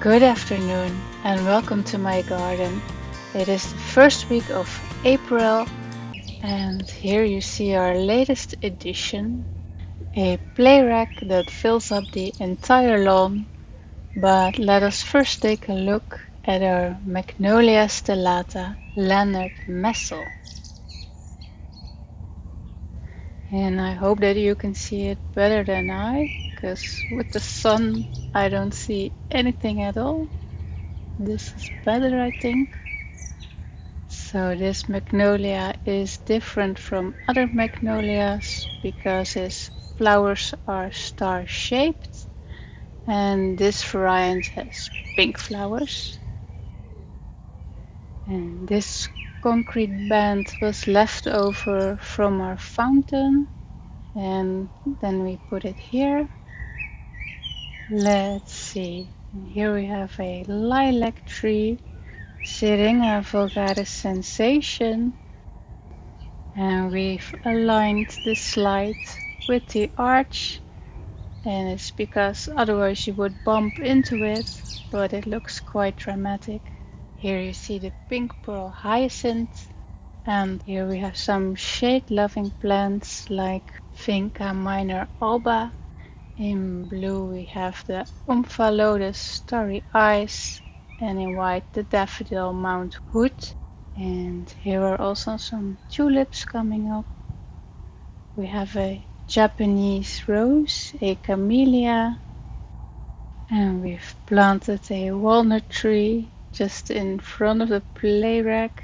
Good afternoon and welcome to my garden. It is the first week of April and here you see our latest addition, a play rack that fills up the entire lawn. But let us first take a look at our Magnolia stellata Leonard Messel. And I hope that you can see it better than I, because with the sun I don't see anything at all. This is better, I think. So this magnolia is different from other magnolias because its flowers are star-shaped, and this variant has pink flowers. And this concrete band was left over from our fountain, and then we put it here. Let's see. Here we have a lilac tree, Syringa vulgaris sensation, and we've aligned the slide with the arch, and it's because otherwise you would bump into it, but it looks quite dramatic. Here you see the pink pearl hyacinth, and here we have some shade-loving plants like Vinca minor Alba. In blue we have the Omphalodes Starry Ice, and in white the Daffodil Mount Hood. And here are also some tulips coming up. We have a Japanese rose, a Camellia, and we've planted a walnut tree just in front of the play rack.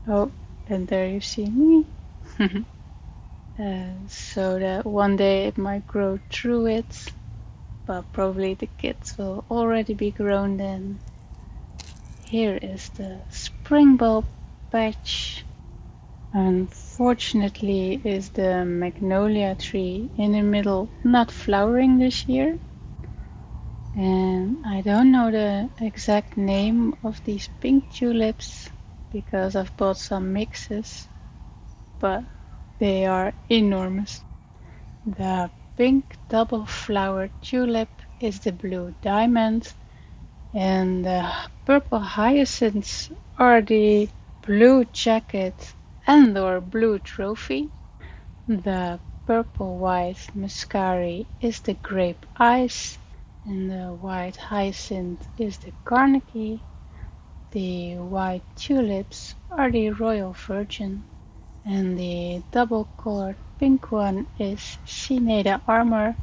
Oh, and there you see me. So that one day it might grow through it, but probably the kids will already be grown then. Here is the spring bulb patch. Unfortunately is the magnolia tree in the middle not flowering this year. And I don't know the exact name of these pink tulips because I've bought some mixes, but they are enormous. The pink double flowered tulip is the blue diamond, and the purple hyacinths are the blue jacket and or blue trophy. The purple white Muscari is the grape ice, and the white hyacinth is the Carnegie. The white tulips are the Royal Virgin, and the double colored pink one is Syneada Armor.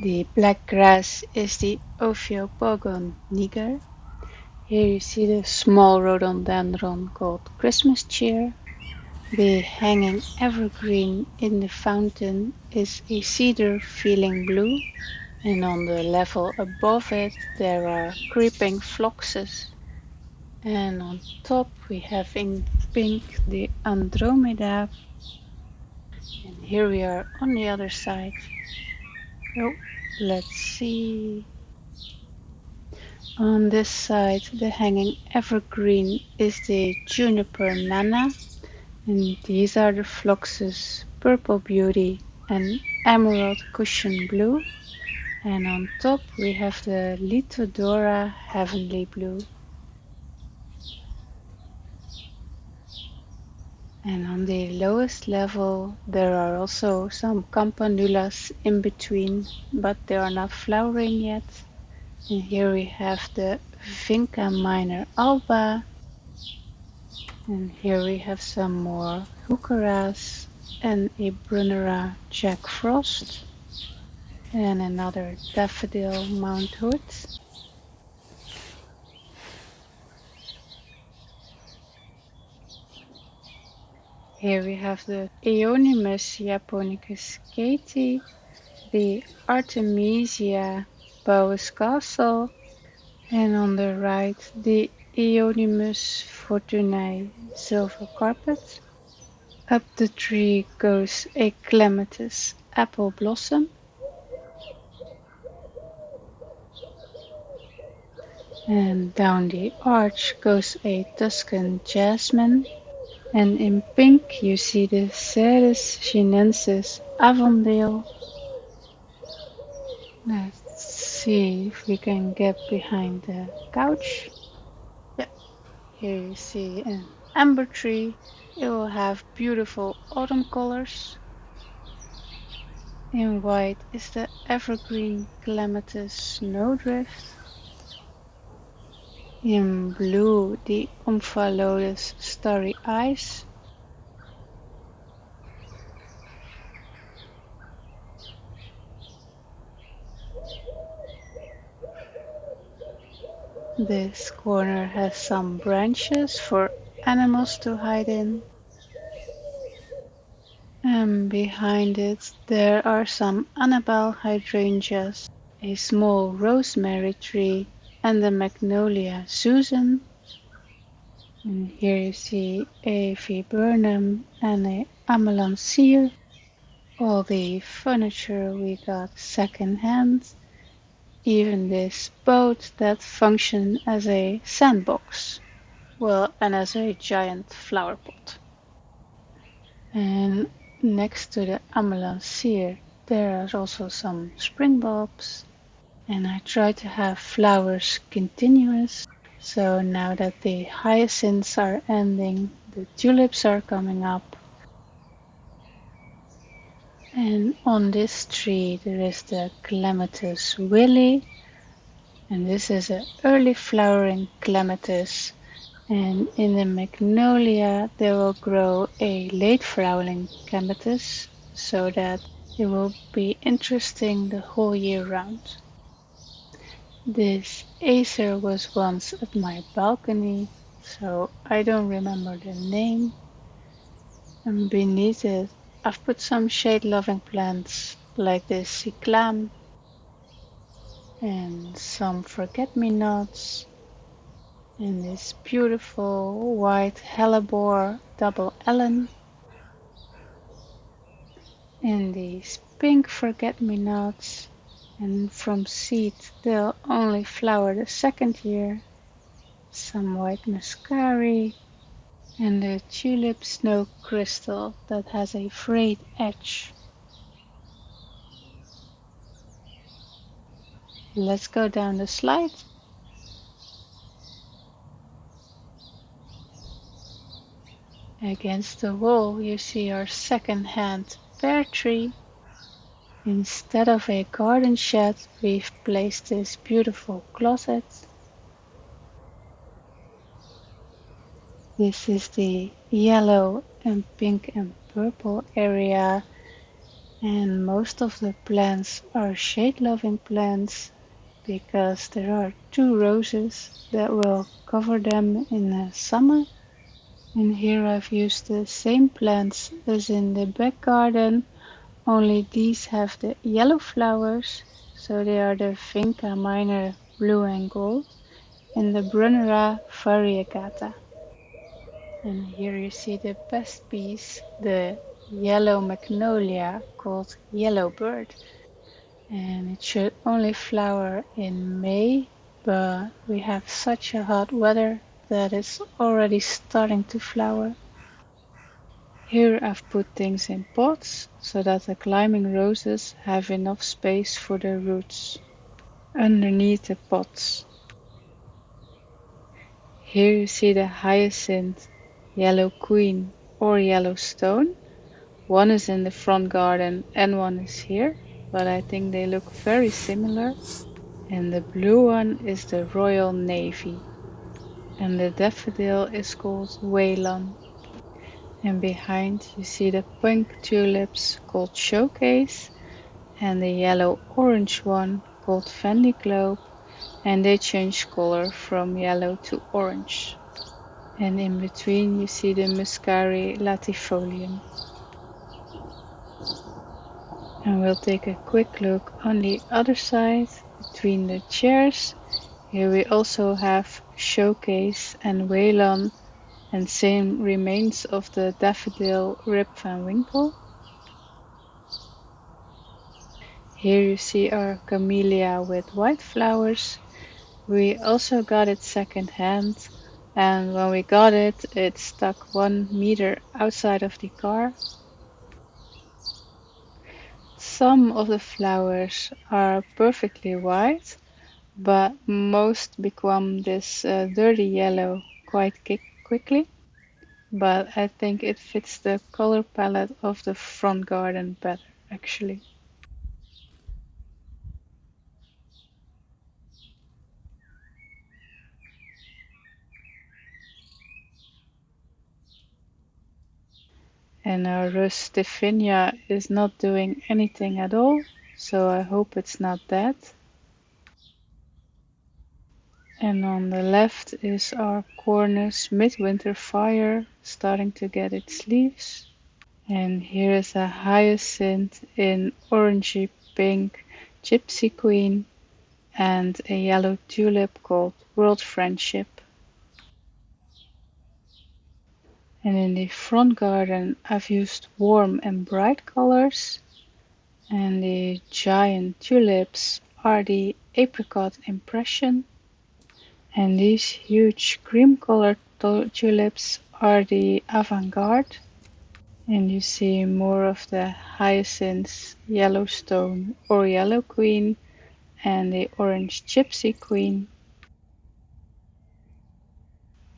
The black grass is the Ophiopogon Niger. Here you see the small rhododendron called Christmas cheer. The hanging evergreen in the fountain is a cedar Feelin blue, and on the level above it there are creeping phloxes. And on top we have in pink the Andromeda. And here we are on the other side. Oh, let's see. On this side the hanging evergreen is the Juniper nana, and these are the phloxes Purple Beauty and Emerald Cushion Blue. And on top we have the Lithodora Heavenly Blue. And on the lowest level there are also some campanulas in between, but they are not flowering yet. And here we have the Vinca minor Alba. And here we have some more heucheras and a Brunnera Jack Frost. And another Daffodil Mount Hood. Here we have the Eonimus japonicus Katie, the Artemisia Bowes Castle, and on the right the Eonimus fortunae silver carpet. Up the tree goes a clematis apple blossom, and down the arch goes a Tuscan jasmine. And in pink you see the Cedrus chinensis Avondale. Let's see if we can get behind the couch. Yeah, here you see an amber tree. It will have beautiful autumn colors. In white is the evergreen clematis snowdrift. In blue, the Omphalodes starry ice. This corner has some branches for animals to hide in. And behind it there are some Annabelle hydrangeas, a small rosemary tree, and the Magnolia Susan. And here you see a viburnum and a amelanchier. All the furniture we got second hand, even this boat that functioned as a sandbox, well, and as a giant flower pot. And next to the amelanchier there are also some spring bulbs, and I try to have flowers continuous. So now that the hyacinths are ending, the tulips are coming up. And on this tree there is the clematis willi, and this is an early flowering clematis. And in the magnolia there will grow a late flowering clematis, so that it will be interesting the whole year round. This acer was once at my balcony, so I don't remember the name. And beneath it I've put some shade-loving plants like this cyclam and some forget-me-nots and this beautiful white hellebore double ellen and these pink forget-me-nots, and from seed they'll only flower the second year, some white muscari, and the tulip snow crystal that has a frayed edge. Let's go down the slide. Against the wall you see our second-hand pear tree. Instead of a garden shed, we've placed this beautiful closet. This is the yellow and pink and purple area, and most of the plants are shade-loving plants because there are 2 roses that will cover them in the summer. And here I've used the same plants as in the back garden, only these have the yellow flowers, so they are the Vinca minor blue and gold and the Brunnera variegata. And here you see the best piece, the yellow magnolia called Yellow Bird. And it should only flower in May, but we have such a hot weather that it's already starting to flower. Here I've put things in pots so that the climbing roses have enough space for their roots underneath the pots. Here you see the hyacinth, yellow queen or yellow stone. One is in the front garden and one is here, but I think they look very similar. And the blue one is the royal navy, and the daffodil is called Waylon. And behind you see the pink tulips called showcase and the yellow-orange one called Fendi Globe, and they change color from yellow to orange. And in between you see the Muscari latifolium. And we'll take a quick look on the other side between the chairs. Here we also have showcase and Waylon, and same remains of the daffodil Rip van Winkle. Here you see our Camellia with white flowers. We also got it second hand, and when we got it, it stuck 1 meter outside of the car. some of the flowers are perfectly white, but most become this dirty yellow quite quickly. But I think it fits the color palette of the front garden better, actually. And our Rustifina is not doing anything at all, so I hope it's not that. And on the left is our Cornus Midwinter Fire starting to get its leaves. And here is a hyacinth in orangey pink Gypsy Queen and a yellow tulip called World Friendship. And in the front garden I've used warm and bright colors, and the giant tulips are the Apricot Impression, and these huge cream colored tulips are the Avant-Garde. And you see more of the hyacinths, Yellowstone or Yellow Queen, and the orange Gypsy Queen.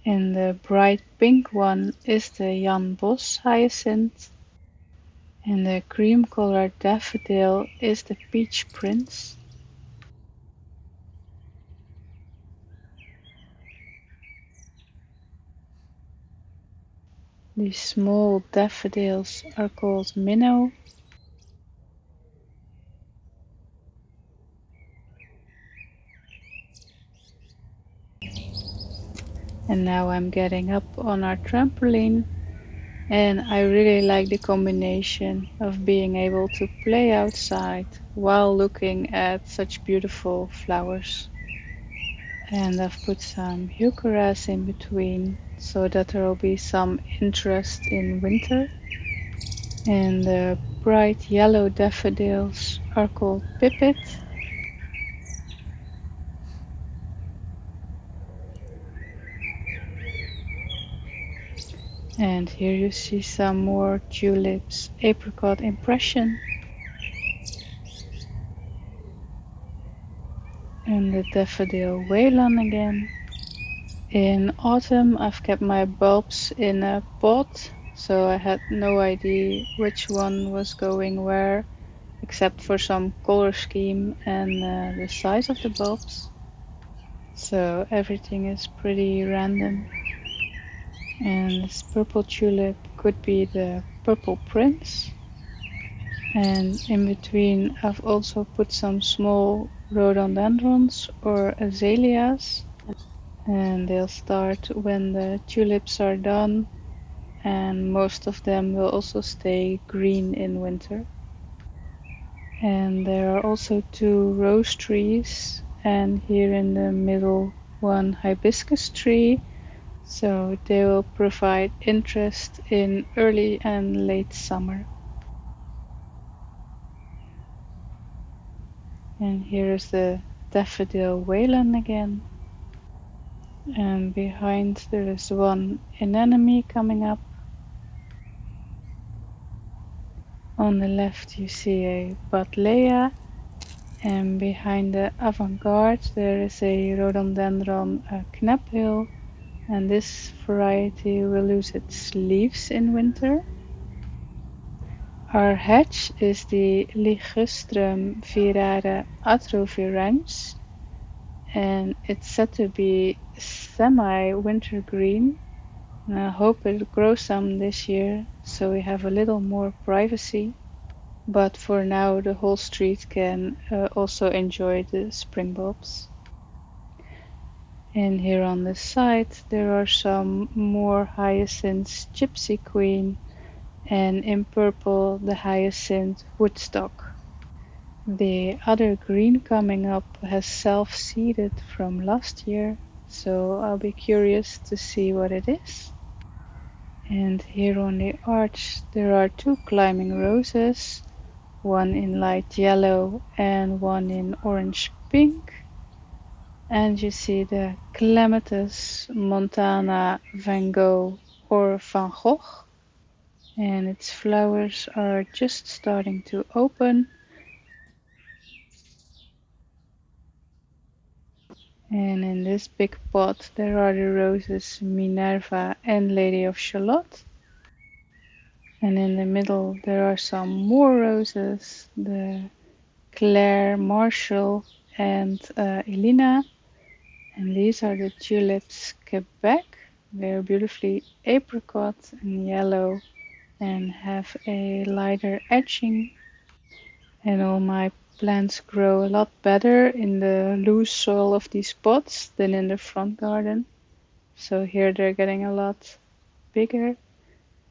And the bright pink one is the Jan Bos hyacinth, and the cream colored daffodil is the Peach Prince. The small daffodils are called minnow. And now I'm getting up on our trampoline, and I really like the combination of being able to play outside while looking at such beautiful flowers. And I've put some heucheras in between so that there will be some interest in winter. And the bright yellow daffodils are called pipit. And here you see some more tulips, Apricot Impression. And the daffodil Waylon again. In autumn I've kept my bulbs in a pot, so I had no idea which one was going where, except for some color scheme and the size of the bulbs. So everything is pretty random. And this purple tulip could be the Purple Prince. And in between I've also put some small rhododendrons or azaleas, and they'll start when the tulips are done, and most of them will also stay green in winter. And there are also 2 rose trees, and here in the middle one hibiscus tree, so they will provide interest in early and late summer. And here is the daffodil Waylon again. And behind there is one anemone coming up. On the left you see a Buddleia, and behind the Avant-Garde there is a Rhododendron Knaphill, and this variety will lose its leaves in winter. Our hedge is the Ligustrum virare atrovirens, and it's said to be semi-winter green. And I hope it grows some this year, so we have a little more privacy. But for now the whole street can also enjoy the spring bulbs. And here on the side there are some more hyacinths, Gypsy Queen, and in purple the hyacinth Woodstock. The other green coming up has self-seeded from last year, so I'll be curious to see what it is. And here on the arch there are 2 climbing roses, one in light yellow and one in orange pink. And you see the Clematis Montana Van Gogh or Van Gogh, and its flowers are just starting to open, And in this big pot there are the roses Minerva and Lady of Shalott. And in the middle there are some more roses, the Claire, Marshall and Elena. And these are the tulips Quebec. They're beautifully apricot and yellow and have a lighter edging. And all my plants grow a lot better in the loose soil of these pots than in the front garden. So here they're getting a lot bigger.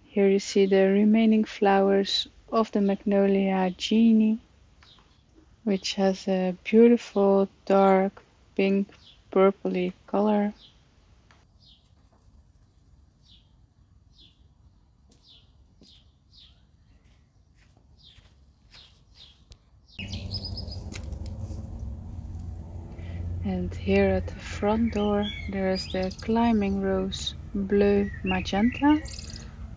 Here you see the remaining flowers of the Magnolia Genie, which has a beautiful dark pink purpley color. And here at the front door there is the climbing rose Bleu Magenta,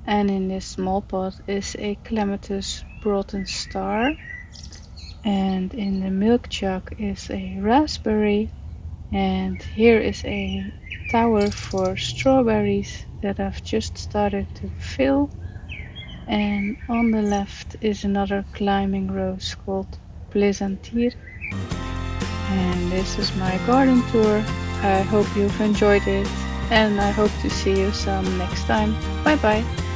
and in this small pot is a Clematis Broughton Star, and in the milk jug is a raspberry, and here is a tower for strawberries that I've just started to fill, and on the left is another climbing rose called Plaisantir. And this is my garden tour. I hope you've enjoyed it, and I hope to see you some next time. Bye bye.